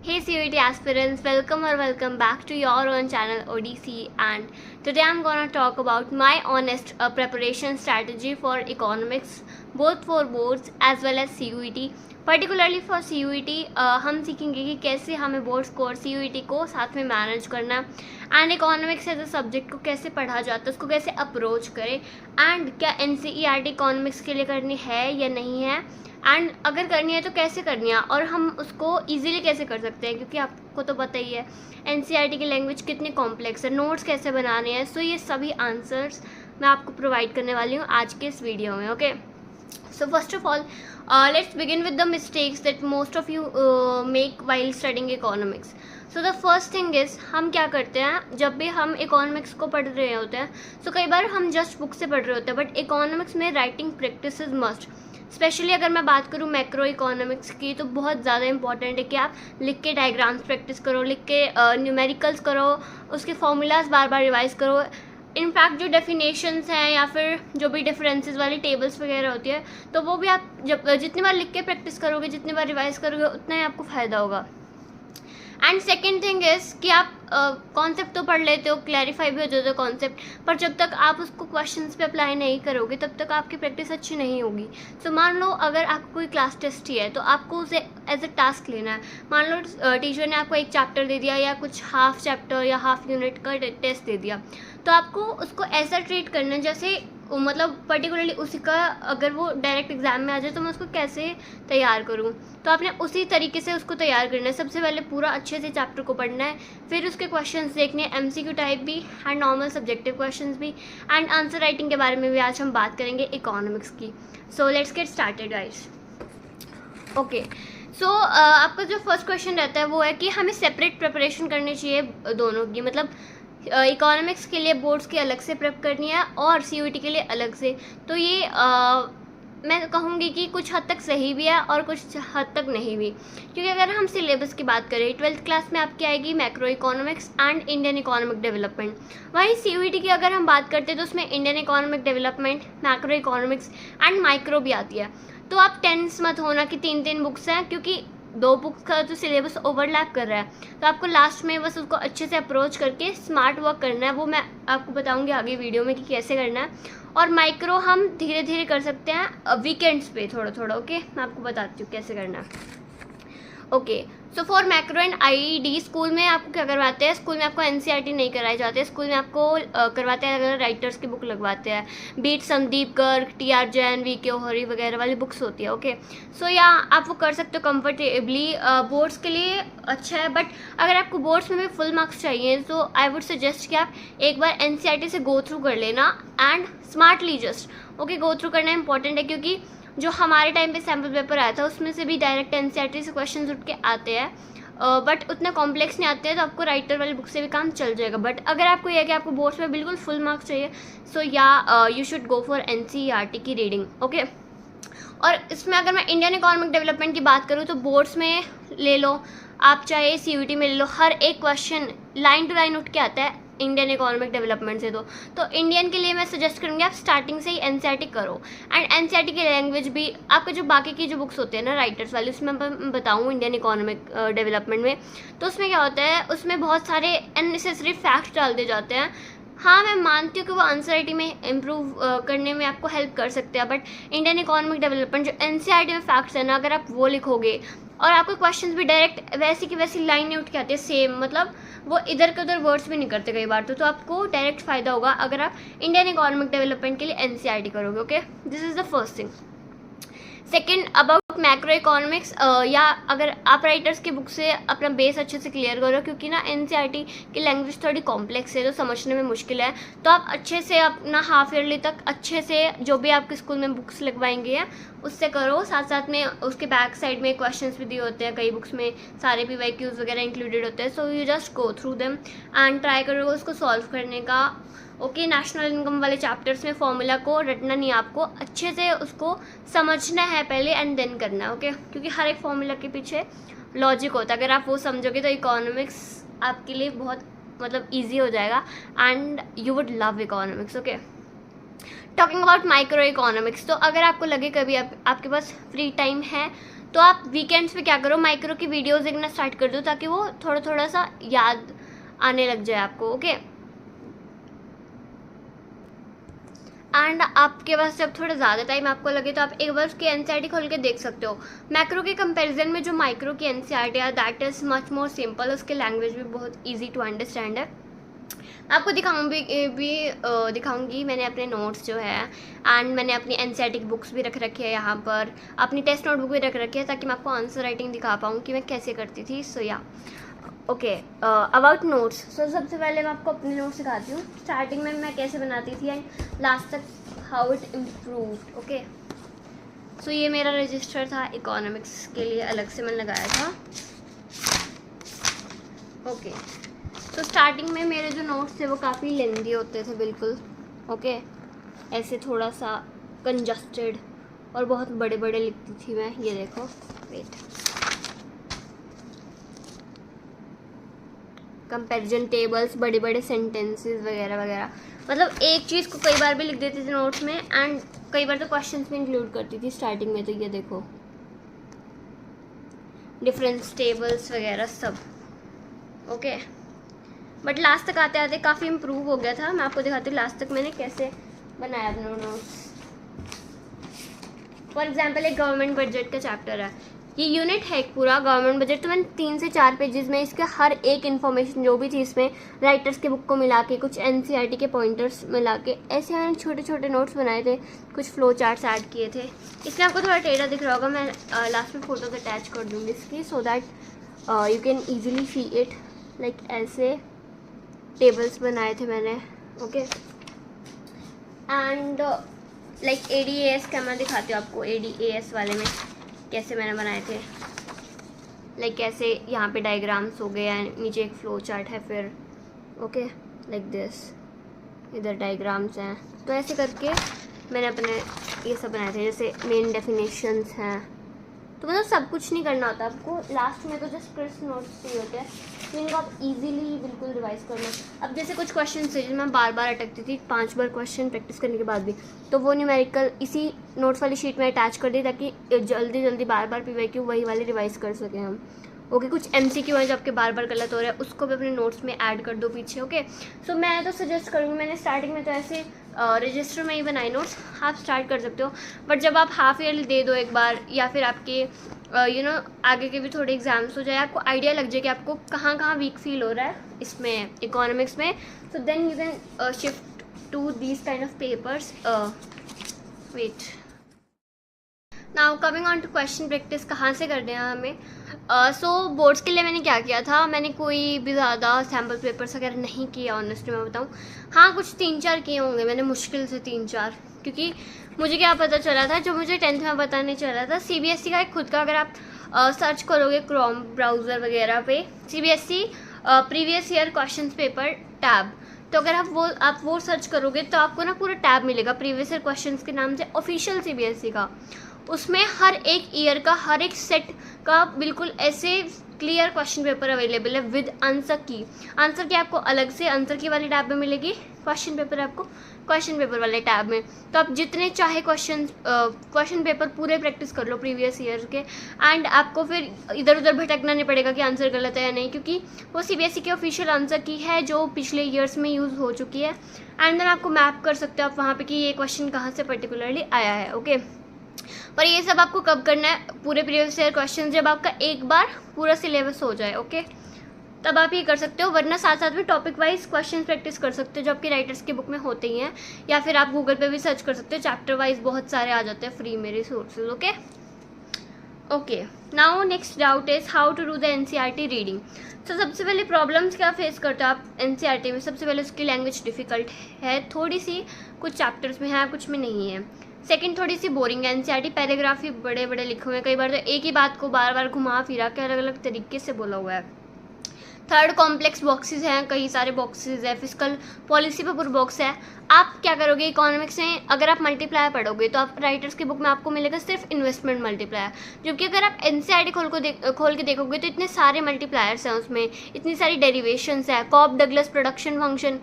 Hey CUET aspirants, welcome or welcome back to your own channel ODC, and today I'm gonna talk about my honest preparation strategy for economics, both for boards as well as CUET. Particularly for CUET हम सीखेंगे कि कैसे हमें board score CUET को साथ में manage करना है and economics as a subject को कैसे पढ़ा जाता है, उसको कैसे अप्रोच करें एंड क्या NCERT इकोनॉमिक्स के लिए करनी है या नहीं है एंड अगर करनी है तो कैसे करनी है और हम उसको इजीली कैसे कर सकते हैं, क्योंकि आपको तो पता ही है NCERT की लैंग्वेज कितनी कॉम्प्लेक्स है, नोट्स कैसे बनाने हैं। सो ये सभी आंसर्स मैं आपको प्रोवाइड करने वाली हूँ आज के इस वीडियो में। Okay, so first of all, let's begin with the mistakes that most of you make while studying economics. So the first thing is, हम क्या करते हैं जब भी हम इकोनॉमिक्स को पढ़ रहे होते हैं, so कई बार हम जस्ट बुक से पढ़ रहे होते हैं, बट इकोनॉमिक्स में writing practice is must. Specially अगर मैं बात करूँ मैक्रो इकोनॉमिक्स की, तो बहुत ज़्यादा इंपॉर्टेंट है कि आप लिख के डायग्राम्स प्रैक्टिस करो, लिख के न्यूमेरिकल्स करो, उसके फॉर्मूलाज बार बार रिवाइज करो। इनफैक्ट जो डेफिनेशंस हैं या फिर जो भी डिफरेंसेस वाली टेबल्स वगैरह होती है, तो वो भी आप जब जितनी बार लिख के प्रैक्टिस करोगे, जितनी बार रिवाइज करोगे, उतना ही आपको फ़ायदा होगा। एंड सेकेंड थिंग इज़ कि आप कॉन्सेप्ट तो पढ़ लेते हो, क्लैरिफाई भी हो जाता है कॉन्सेप्ट, पर जब तक आप उसको क्वेश्चंस पे अप्लाई नहीं करोगे तब तक आपकी प्रैक्टिस अच्छी नहीं होगी। सो मान लो अगर आपको कोई क्लास टेस्ट ही है तो आपको उसे एज अ टास्क लेना है। मान लो टीचर ने आपको एक चैप्टर दे दिया या कुछ हाफ चैप्टर या हाफ यूनिट का टेस्ट दे दिया, तो आपको उसको ऐसा ट्रीट करना है जैसे मतलब पर्टिकुलरली उसी का अगर वो डायरेक्ट एग्जाम में आ जाए तो मैं उसको कैसे तैयार करूँ, तो आपने उसी तरीके से उसको तैयार करना है। सबसे पहले पूरा अच्छे से चैप्टर को पढ़ना है, फिर उसके क्वेश्चंस देखने हैं, MCQ टाइप भी एंड नॉर्मल सब्जेक्टिव क्वेश्चंस भी, एंड आंसर राइटिंग के बारे में भी आज हम बात करेंगे इकोनॉमिक्स की। So let's get started guys. Okay, so आपका जो फर्स्ट क्वेश्चन रहता है वो है कि हमें सेपरेट प्रिपरेशन करनी चाहिए दोनों की, मतलब इकोनॉमिक्स के लिए बोर्ड्स की अलग से प्रेप करनी है और CUET के लिए अलग से। तो ये मैं कहूँगी कि कुछ हद तक सही भी है और कुछ हद तक नहीं भी, क्योंकि अगर हम सिलेबस की बात करें 12th क्लास में आपकी आएगी macro economics and Indian economic development. वहीं CUET की अगर हम बात करते हैं तो उसमें Indian economic development, macro economics and micro भी आती है। तो आप टेंस मत होना कि 3-3 बुक्स हैं, क्योंकि 2 बुक्स का जो सिलेबस ओवरलैप कर रहा है, तो आपको लास्ट में बस उसको अच्छे से अप्रोच करके स्मार्ट वर्क करना है। वो मैं आपको बताऊंगी आगे वीडियो में कि कैसे करना है। और माइक्रो हम धीरे धीरे कर सकते हैं वीकेंड्स पे थोड़ा थोड़ा। ओके, मैं आपको बताती हूँ कैसे करना है। Okay, so for macro and IED school में आपको क्या करवाते हैं, स्कूल में आपको NCERT नहीं कराए जाते, स्कूल में आपको करवाते हैं अगर राइटर्स की बुक लगवाते हैं, बीट संदीप गर्ग, TR जैन, VK ओहरी वगैरह वाली बुक्स होती है। ओके, सो या आप वो कर सकते हो कंफर्टेबली, बोर्ड्स के लिए अच्छा है। बट अगर आपको बोर्ड्स में भी फुल मार्क्स चाहिए तो आई वुड सजेस्ट कि आप एक बार NCERT से गो थ्रू कर लेना and smartly just okay go through करना इंपॉर्टेंट है, क्योंकि जो हमारे टाइम पे सैम्पल पेपर आया था उसमें से भी डायरेक्ट NCERT से क्वेश्चन उठ के आते हैं, बट उतने कॉम्प्लेक्स नहीं आते हैं, तो आपको राइटर वाली बुक से भी काम चल जाएगा। बट अगर आपको यह कि आपको बोर्ड्स में बिल्कुल फुल मार्क्स चाहिए, सो या you should go for NCERT की रीडिंग। ओके, और इसमें अगर मैं इंडियन इकोनॉमिक डेवलपमेंट की बात करूँ तो बोर्ड्स में ले लो आप, चाहे CUET में ले लो, हर एक क्वेश्चन लाइन टू लाइन उठ के आता है इंडियन इकोनॉमिक डेवलपमेंट से। तो इंडियन के लिए मैं सजेस्ट करूँगी आप स्टार्टिंग से ही NCERT करो, एंड NCERT की लैंग्वेज भी आपके जो बाकी की जो बुक्स होते हैं ना राइटर्स वाली, उसमें मैं बताऊँ इंडियन इकोनॉमिक डेवलपमेंट में, तो उसमें क्या होता है, उसमें बहुत सारे अननेसेसरी फैक्ट्स डाल दिए जाते हैं। हाँ, मैं मानती हूँ कि वो आंसर राइटिंग में इम्प्रूव करने में आपको हेल्प कर सकते हैं, बट इंडियन इकोनॉमिक डेवलपमेंट जो NCERT में फैक्ट्स है ना, अगर आप वो लिखोगे और आपके क्वेश्चंस भी डायरेक्ट वैसी की वैसी लाइनें उठ के आती है सेम, मतलब वो इधर के उधर वर्ड्स भी नहीं करते कई बार, तो आपको डायरेक्ट फ़ायदा होगा अगर आप इंडियन इकोनॉमिक डेवलपमेंट के लिए NCERT करोगे। Okay, this is the first thing. Second, about macro economics, या अगर आप राइटर्स की बुक से अपना बेस अच्छे से क्लियर करो, क्योंकि ना NCERT की लैंग्वेज थोड़ी कॉम्प्लेक्स है तो समझने में मुश्किल है, तो आप अच्छे से अपना हाफ ईयरली तक अच्छे से जो भी आपके स्कूल में बुक्स लगवाएंगे हैं उससे करो। साथ साथ में उसके बैक साइड में क्वेश्चंस भी दिए होते हैं, कई बुक्स में सारे PYQs वगैरह इंक्लूडेड होते हैं, so you just go through them and try करो उसको सॉल्व करने का। ओके, नेशनल इनकम वाले चैप्टर्स में फॉर्मूला को रटना नहीं, आपको अच्छे से उसको समझना है पहले एंड देन करना है। ओके, क्योंकि हर एक फॉर्मूला के पीछे लॉजिक होता है, अगर आप वो समझोगे तो इकोनॉमिक्स आपके लिए बहुत मतलब ईजी हो जाएगा and you would love economics. Okay, talking about micro economics, तो अगर आपको लगे कभी आपके पास फ्री टाइम है तो आप वीकेंड्स पे क्या करो, माइक्रो की वीडियोस देखना स्टार्ट कर दो ताकि वो थोड़ा थोड़ा सा याद आने लग जाए आपको। ओके, एंड आपके पास जब थोड़ा ज़्यादा टाइम आपको लगे तो आप एक बार उसकी एनसीईआरटी खोल के देख सकते हो। मैक्रो के कंपैरिजन में जो माइक्रो की एनसीईआरटी है that is much more simple, उसके लैंग्वेज भी बहुत इजी टू अंडरस्टैंड है। आपको दिखाऊंगी मैंने अपने नोट्स जो है, एंड मैंने अपनी एनसीईआरटी की बुक्स भी रख रखी है यहाँ पर, अपनी टेस्ट नोटबुक भी रख रखी है ताकि मैं आपको आंसर राइटिंग दिखा पाऊँ कि मैं कैसे करती थी। सो या ओके, अबाउट नोट्स। सो सबसे पहले मैं आपको अपने नोट्स दिखाती हूँ, स्टार्टिंग में मैं कैसे बनाती थी एंड लास्ट तक हाउ इट इम्प्रूव्ड। ओके, सो ये मेरा रजिस्टर था, इकोनॉमिक्स के लिए अलग से मैंने लगाया था। ओके, तो स्टार्टिंग में मेरे जो नोट्स थे वो काफ़ी लेंदी होते थे, बिल्कुल ओके, ऐसे थोड़ा सा कंजस्टेड और बहुत बड़े बड़े लिखती थी मैं। ये देखो, वेट, कंपैरिजन टेबल्स, बड़े बड़े सेंटेंसेस वगैरह वगैरह, मतलब एक चीज़ को कई बार भी लिख देती थी नोट्स में, एंड कई बार तो क्वेश्चंस में इंक्लूड करती थी स्टार्टिंग में। तो ये देखो, डिफरेंस टेबल्स वगैरह सब। ओके, बट लास्ट तक आते आते काफ़ी इम्प्रूव हो गया था। मैं आपको दिखाती हूँ लास्ट तक मैंने कैसे बनाया अपना नोट्स। फॉर एग्जाम्पल, एक गवर्नमेंट बजट का चैप्टर है, ये यूनिट है एक पूरा गवर्नमेंट बजट, तो मैंने 3 से 4 पेजेस में इसके हर एक इन्फॉर्मेशन जो भी थी इसमें, राइटर्स के बुक को मिला के, कुछ एनसीईआरटी के पॉइंटर्स मिला के, ऐसे मैंने छोटे छोटे नोट्स बनाए थे, कुछ फ्लो चार्ट्स ऐड किए थे। इसमें आपको थोड़ा टेढ़ा दिख रहा होगा, मैं लास्ट में फोटोज अटैच कर दूँगी इसकी, so that you can easily see it. Like ऐसे टेबल्स बनाए थे मैंने। ओके, एंड लाइक ADAS का मैं दिखाती हूँ आपको, ADAS वाले में कैसे मैंने बनाए थे। लाइक कैसे यहाँ पे डायग्राम्स हो गए एंड नीचे एक फ्लो चार्ट है, फिर ओके लाइक दिस, इधर डायग्राम्स हैं, तो ऐसे करके मैंने अपने ये सब बनाए थे। जैसे मेन डेफिनेशंस हैं, तो मतलब सब कुछ नहीं करना होता आपको, लास्ट में तो जस्ट क्रिस्प नोट्स चाहिए होते हैं, तो इनको आप इजीली बिल्कुल रिवाइज कर लो। अब जैसे कुछ क्वेश्चन थे जिसमें मैं बार बार अटकती थी, 5 बार क्वेश्चन प्रैक्टिस करने के बाद भी, तो वो न्यूमेरिकल इसी नोट्स वाली शीट में अटैच कर दी ताकि जल्दी जल्दी बार बार PYQ वही वाले रिवाइज कर सकें हम। ओके, कुछ MCQ हैं जो आपके बार बार गलत हो रहा है, उसको भी अपने नोट्स में ऐड कर दो पीछे। ओके, सो मैं तो सजेस्ट करूँगी, मैंने स्टार्टिंग में तो ऐसे रजिस्टर में ही बनाए नोट्स, आप स्टार्ट कर सकते हो, बट जब आप हाफ ईयरली दे दो एक बार, या फिर आपके आगे के भी थोड़े एग्जाम्स हो जाए, आपको आइडिया लग जाए कि आपको कहाँ कहाँ वीक फील हो रहा है इसमें इकोनॉमिक्स में, so then you can shift to these kind of papers. Wait, now coming on to question practice, कहाँ से करते हैं हमें। सो बोर्ड्स के लिए मैंने क्या किया था, मैंने कोई भी ज़्यादा सैम्पल पेपर्स वगैरह नहीं किया, ऑनेस्टली मैं बताऊँ। हाँ, कुछ 3-4 किए होंगे मैंने, मुश्किल से 3-4, क्योंकि मुझे क्या पता चला था, जो मुझे 10th में पता नहीं चला था, CBSE का एक खुद का, अगर आप सर्च करोगे क्रोम ब्राउज़र वगैरह पे, CBSE previous year question paper tab, तो अगर आप वो सर्च करोगे तो आपको ना पूरा टैब मिलेगा प्रीवियस ईयर क्वेश्चन के नाम से, ऑफिशियल CBSE का। उसमें हर एक ईयर का, हर एक सेट का बिल्कुल ऐसे क्लियर क्वेश्चन पेपर अवेलेबल है विद आंसर की आपको अलग से आंसर की वाली टैब में मिलेगी, क्वेश्चन पेपर आपको क्वेश्चन पेपर वाले टैब में। तो आप जितने चाहे क्वेश्चन पेपर पूरे प्रैक्टिस कर लो प्रीवियस ईयर के, एंड आपको फिर इधर उधर भटकना नहीं पड़ेगा कि आंसर गलत है या नहीं, क्योंकि वो CBSE के ऑफिशियल आंसर की है जो पिछले ईयर्स में यूज़ हो चुकी है, एंड देन आपको मैप कर सकते हो आप वहाँ पे कि ये क्वेश्चन कहाँ से पर्टिकुलरली आया है। ओके, पर ये सब आपको कब करना है, पूरे प्रीवियस ईयर क्वेश्चन जब आपका एक बार पूरा सिलेबस हो जाए, ओके, तब आप ये कर सकते हो, वरना साथ साथ में टॉपिक वाइज क्वेश्चन प्रैक्टिस कर सकते हो जो आपके राइटर्स की बुक में होते ही हैं, या फिर आप गूगल पे भी सर्च कर सकते हो, चैप्टर वाइज बहुत सारे आ जाते हैं फ्री में resources. Okay okay, now next doubt is how to do the NCERT reading. तो सबसे पहले प्रॉब्लम्स क्या फेस करते हो आप NCERT में, सबसे पहले उसकी लैंग्वेज डिफ़िकल्ट है थोड़ी सी, कुछ चैप्टर्स में है कुछ में नहीं है। सेकंड, थोड़ी सी बोरिंग है NCERT, पैराग्राफ ही बड़े बड़े लिखे हुए हैं, कई बार तो एक ही बात को बार बार घुमा फिरा के अलग अलग तरीके से बोला हुआ है। थर्ड, कॉम्प्लेक्स बॉक्सेस हैं, कई सारे बॉक्सेस है, फिजिकल पॉलिसी पे पूरा बॉक्स है। आप क्या करोगे इकोनॉमिक्स में, अगर आप मल्टीप्लायर पढ़ोगे तो आप राइटर्स की बुक में आपको मिलेगा सिर्फ इन्वेस्टमेंट मल्टीप्लायर, जबकि अगर आप NCERT खोल के देखोगे तो इतने सारे मल्टीप्लायर्स हैं उसमें, इतनी सारी डेरिवेशंस है, Cobb Douglas production function.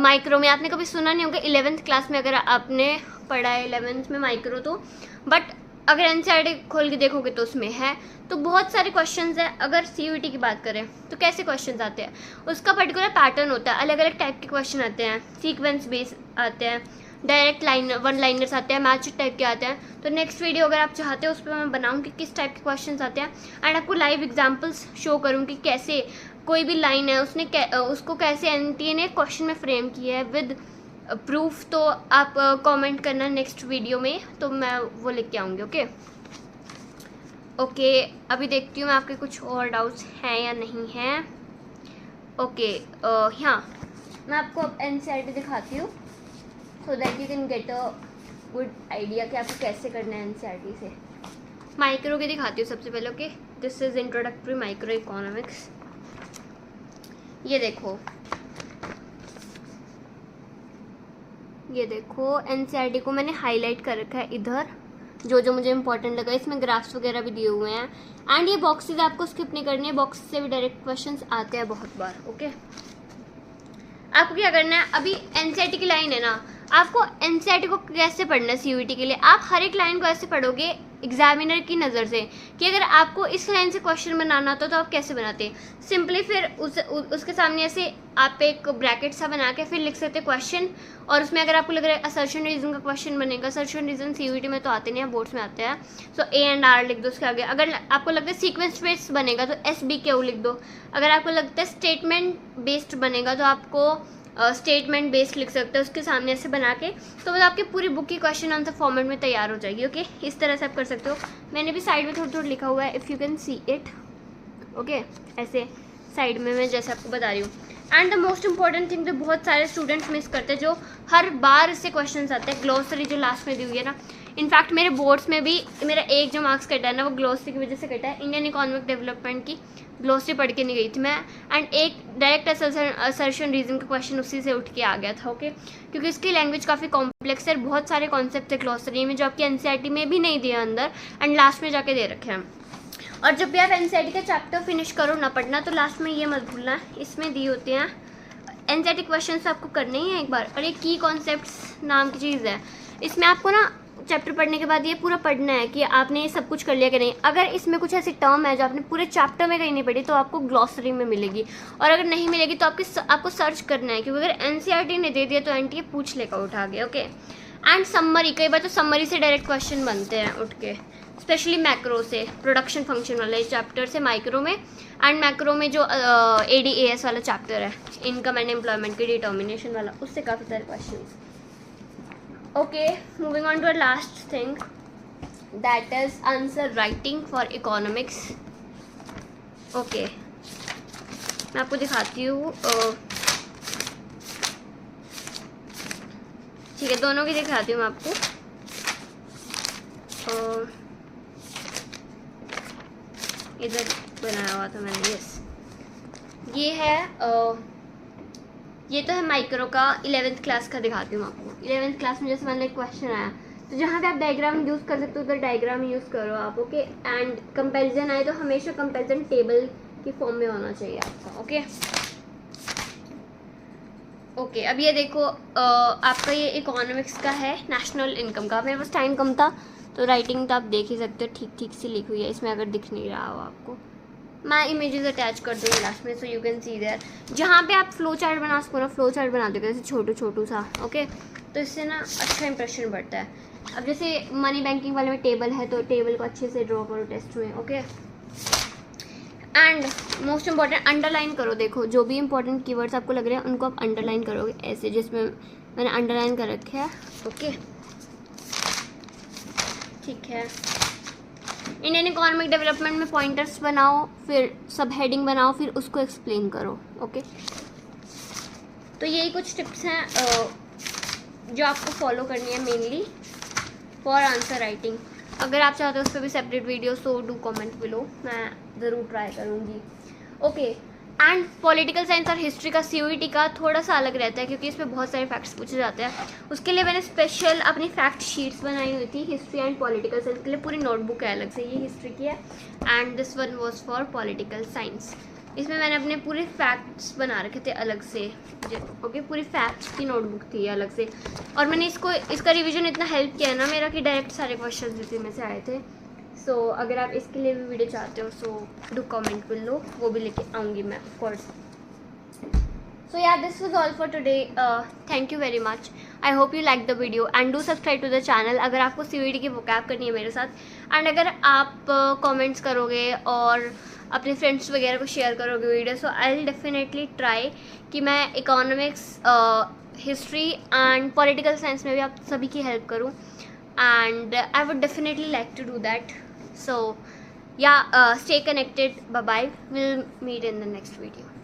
Micro में आपने कभी सुना नहीं होगा 11th क्लास में, अगर आपने पढ़ा है 11th में माइक्रो तो, बट अगर एनसीईआरटी खोल के देखोगे तो उसमें है, तो बहुत सारे क्वेश्चंस हैं। अगर सीयूईटी की बात करें तो कैसे क्वेश्चंस आते हैं, उसका पर्टिकुलर पैटर्न होता है, अलग अलग टाइप के क्वेश्चन आते हैं, सीक्वेंस बेस आते हैं, डायरेक्ट वन लाइनर्स आते हैं, मैच टाइप के आते हैं। तो नेक्स्ट वीडियो अगर आप चाहते हो उस पर मैं बनाऊँगी किस टाइप के क्वेश्चन आते हैं, एंड आपको लाइव एग्जाम्पल्स शो करूँगी कैसे कोई भी लाइन है उसको कैसे एनटीए ने क्वेश्चन में फ्रेम किया है विद प्रूफ। तो आप कमेंट करना नेक्स्ट वीडियो में, तो मैं वो लेके आऊँगी। ओके, अभी देखती हूँ मैं आपके कुछ और डाउट्स हैं या नहीं हैं। ओके, हाँ, मैं आपको अब एनसीईआरटी दिखाती हूँ so that you can get a good idea कि आपको कैसे करना है एनसीईआरटी से। माइक्रो के दिखाती हूँ सबसे पहले। Okay, this is introductory micro economics. ये देखो एनसीईआरटी को मैंने हाईलाइट कर रखा है इधर, जो मुझे इंपॉर्टेंट लगा। इसमें ग्राफ्स वगैरह भी दिए हुए हैं, एंड ये बॉक्सेस आपको स्किप नहीं करनी है, बॉक्स से भी डायरेक्ट क्वेश्चंस आते हैं बहुत बार। ओके, आपको क्या करना है, अभी एनसीईआरटी की लाइन है ना, आपको एनसीईआरटी को कैसे पढ़ना है सीयूईटी के लिए, आप हर एक लाइन को ऐसे पढ़ोगे एग्जामिनर की नज़र से कि अगर आपको इस लाइन से क्वेश्चन बनाना होता तो आप कैसे बनाते। सिंपली फिर उसके सामने ऐसे आप एक ब्रैकेट सा बना के फिर लिख सकते क्वेश्चन, और उसमें अगर आपको लग रहा है असर्शन रीजन का क्वेश्चन बनेगा, असर्शन रीजन सीयूईटी में तो आते नहीं है, बोर्ड्स में आते हैं, सो ए एंड आर लिख दो उसके आगे। अगर आपको लगता है सीक्वेंस बेस्ड बनेगा तो एस बी क्यू लिख दो। अगर आपको लगता है स्टेटमेंट बेस्ड बनेगा तो आपको स्टेटमेंट बेस्ड लिख सकते हो उसके सामने ऐसे बना के, तो वो आपकी पूरी बुक की क्वेश्चन आंसर फॉर्मेट में तैयार हो जाएगी। ओके, इस तरह से आप कर सकते हो। मैंने भी साइड में थोड़ा थोड़ा लिखा हुआ है, if you can see it. Okay, ऐसे साइड में मैं जैसे आपको बता रही हूँ। And the most important thing जो बहुत सारे स्टूडेंट्स मिस करते हैं, जो हर बार इससे क्वेश्चन आते हैं, ग्लोसरी जो लास्ट में दी हुई है ना। इनफैक्ट मेरे बोर्ड्स में भी मेरा एक जो मार्क्स कटा है ना, वो ग्लोसरी की वजह से कटा है। इंडियन इकोनॉमिक डेवलपमेंट की ग्लोसरी पढ़ के नहीं गई थी मैं, एंड एक डायरेक्ट असर्शन रीजन का क्वेश्चन उसी से उठ के आ गया था। ओके, क्योंकि इसकी लैंग्वेज काफ़ी कॉम्प्लेक्स है, बहुत सारे कॉन्सेप्ट है ग्लोसरी में जो आपकी एनसीईआरटी में भी नहीं दिया अंदर, एंड लास्ट में जाके दे रखे हैं। और जब भी आप एनसीईआरटी का चैप्टर फिनिश करो ना पढ़ना, तो लास्ट में ये मत भूलना, इसमें दी होती हैं एनसीईआरटी क्वेश्चन तो आपको करने ही है एक बार। और एक की कॉन्सेप्ट्स नाम की चीज़ है, इसमें आपको ना चैप्टर पढ़ने के बाद ये पूरा पढ़ना है कि आपने ये सब कुछ कर लिया कि नहीं। अगर इसमें कुछ ऐसी टर्म है जो आपने पूरे चैप्टर में कहीं नहीं पढ़ी तो आपको ग्लॉसरी में मिलेगी, और अगर नहीं मिलेगी तो आपको सर्च करना है, क्योंकि अगर एनसीईआरटी ने दे दिया तो एनटीए पूछ लेगा उठा के। ओके, एंड समरी, कई बार तो समरी से डायरेक्ट क्वेश्चन बनते हैं उठ के, स्पेशली मैक्रो से, प्रोडक्शन फंक्शन वाले चैप्टर से माइक्रो में, एंड मैक्रो में जो ADAS वाला चैप्टर है, इनकम एंड एम्प्लॉयमेंट की डिटर्मिनेशन वाला, उससे काफ़ी सारे question. Okay, moving on to our last thing, that is answer writing for economics. Okay, मैं आपको दिखाती हूँ, ठीक है, दोनों की दिखाती हूँ मैं आपको। इधर बनाया हुआ था मैंने, यस, ये है ये तो है माइक्रो का 11th क्लास का, दिखाती हूँ आपको। 11th क्लास में जैसे मैंने क्वेश्चन आया, तो जहाँ पे आप डायग्राम यूज़ कर सकते हो उधर डायग्राम यूज़ करो आप। ओके, एंड कंपैरिजन आए तो हमेशा कंपैरिजन टेबल की फॉर्म में होना चाहिए आपका। ओके, अब ये देखो, आपका ये इकोनॉमिक्स का है, नेशनल इनकम का। मेरे पास टाइम कम था तो राइटिंग तो आप देख ही सकते हो, ठीक ठीक से लिखी हुई है इसमें, अगर दिख नहीं रहा हो आपको। मैं इमेजेस अटैच कर दूँगी लास्ट में, so you can see there. जहाँ पे आप फ्लो चार्ट बना सको ना, फ्लो चार्ट बना दोगे जैसे छोटू सा। ओके, तो इससे ना अच्छा इंप्रेशन बढ़ता है। अब जैसे मनी बैंकिंग वाले में टेबल है, तो टेबल को अच्छे से ड्रॉ करो टेस्ट में। Okay, and most important underline करो। देखो, जो भी इंपॉर्टेंट कीवर्ड्स आपको लग रहे हैं उनको आप अंडरलाइन करोगे ऐसे, जिसमें मैंने अंडरलाइन कर रखे है। ओके, ठीक है। इंडियन इकोनॉमिक डेवलपमेंट में पॉइंटर्स बनाओ, फिर सब हेडिंग बनाओ, फिर उसको एक्सप्लेन करो। ओके, तो यही कुछ टिप्स हैं जो आपको फॉलो करनी है मेनली फॉर आंसर राइटिंग। अगर आप चाहते हो उस पर भी separate video, so do comment below, मैं ज़रूर ट्राई करूँगी। ओके, एंड पॉलिटिकल साइंस और हिस्ट्री का CUET का थोड़ा सा अलग रहता है क्योंकि इसमें बहुत सारे फैक्ट्स पूछे जाते हैं। उसके लिए मैंने स्पेशल अपनी फैक्ट शीट्स बनाई हुई थी हिस्ट्री एंड पॉलिटिकल साइंस के लिए, पूरी नोटबुक है अलग से, ये हिस्ट्री की है and this one was for political science. इसमें मैंने अपने पूरे फैक्ट्स बना रखे थे अलग से, ओके, पूरी फैक्ट्स की नोटबुक थी अलग से। और मैंने इसका रिवीजन इतना हेल्प किया है ना मेरा कि डायरेक्ट सारे क्वेश्चन इसी में से आए थे। सो अगर आप इसके लिए भी वीडियो चाहते हो सो डू कमेंट बिलो, वो भी लेके आऊँगी मैं of course. So yeah, this was all for today. Thank you very much. I hope you liked the video and do subscribe to the channel अगर आपको CUET की vocab करनी है मेरे साथ। एंड अगर आप कमेंट्स करोगे और अपने फ्रेंड्स वगैरह को शेयर करोगे video, so I will definitely try कि मैं economics, history and political science में भी आप सभी की हेल्प करूँ, and I would definitely like to do that. So yeah, stay connected. Bye bye. We'll meet in the next video.